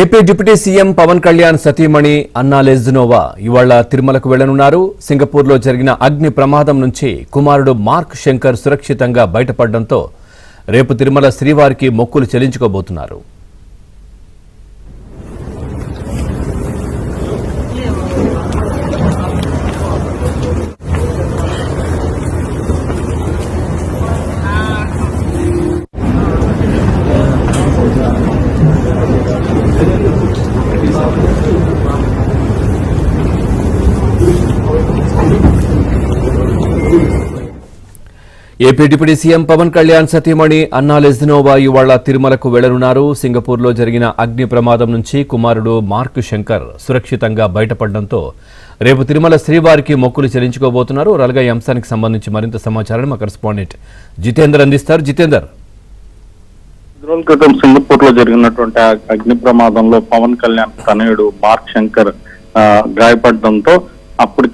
AP deputy CM Pawan Kalyan సతీమణి Anna లెజ్నోవా ఇవాళ తిరుమలకు వెళ్లనున్నారు. సింగపూర్లో జరిగిన అగ్ని ప్రమాదం నుంచి కుమారుడు మార్క్ శంకర్ సురక్షితంగా బయటపడడంతో రేపు తిరుమల శ్రీవారికి మొక్కులు చెల్లించుకోబోతున్నారు. AP deputy CM Pawan Kalyan సతీమణి అన్నా లెజ్నోవా ఇవాళ తిరుమలకు వెళ్లనున్నారు. సింగపూర్లో జరిగిన అగ్ని ప్రమాదం నుంచి కుమారుడు మార్క్ శంకర్ సురక్షితంగా బయటపడడంతో రేపు తిరుమల శ్రీవారికి మొక్కులు చెల్లించుకోబోతున్నారు. అలాగే ఈ అంశానికి సంబంధించి మరింత సమాచారం మా కరెస్పాండెంట్ జితేందర్ అందిస్తారు. జితేందర్, రోజుల క్రితం సింగపూర్ లో జరిగినటువంటి అగ్ని ప్రమాదంలో పవన్ కళ్యాణ్ తనయుడు మార్క్ శంకర్ గాయపడడంతో అప్పుడు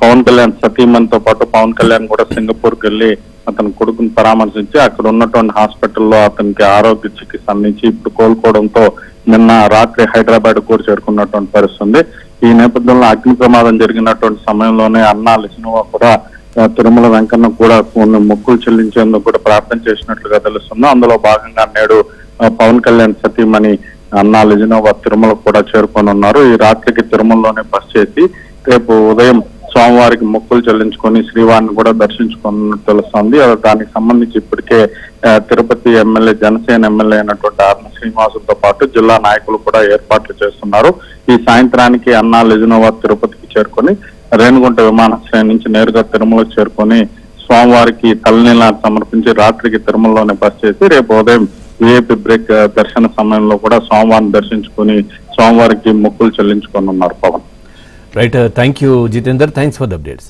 పవన్ కళ్యాణ్ సతీమణితో పాటు పవన్ కళ్యాణ్ కూడా సింగపూర్ కి వెళ్లి అతని కొడుకుని పరామర్శించి అక్కడ ఉన్నటువంటి హాస్పిటల్లో అతనికి ఆరోగ్య చికిత్స అందించి ఇప్పుడు కోలుకోవడంతో నిన్న రాత్రి హైదరాబాద్ కూడా చేరుకున్నటువంటి పరిస్థితుంది. ఈ నేపథ్యంలో అగ్ని ప్రమాదం జరిగినటువంటి సమయంలోనే అన్నా లెజ్నోవా కూడా తిరుమల వెంకన్న కూడా కొన్ని మొక్కులు చెల్లించేందుకు కూడా ప్రార్థన చేసినట్లుగా తెలుస్తుంది. అందులో భాగంగా నేడు పవన్ కళ్యాణ్ సతీమణి అన్నా లెజ్నోవా తిరుమల కూడా చేరుకొని ఉన్నారు. ఈ రాత్రికి తిరుమలలోనే బస్ చేసి రేపు ఉదయం స్వామివారికి మొక్కులు చెల్లించుకొని శ్రీవారిని కూడా దర్శించుకున్నట్టు తెలుస్తోంది. దానికి సంబంధించి ఇప్పటికే తిరుపతి ఎమ్మెల్యే జనసేన ఎమ్మెల్యే అయినటువంటి ఆర్న శ్రీనివాసులతో పాటు జిల్లా నాయకులు కూడా ఏర్పాట్లు చేస్తున్నారు. ఈ సాయంత్రానికి అన్నా లెజ్నోవా తిరుపతికి చేరుకొని రేణిగుంట విమానాశ్రయం నుంచి నేరుగా తిరుమలకు చేరుకొని స్వామివారికి తలనీలాన్ని సమర్పించి రాత్రికి తిరుమలలోనే బస్ చేసి రేపు ఉదయం విఐపి బ్రేక్ దర్శన సమయంలో కూడా స్వామివారిని దర్శించుకొని స్వామివారికి మొక్కులు చెల్లించుకొని ఉన్నారు. Pawan, right, thank you Jitender, thanks for the updates.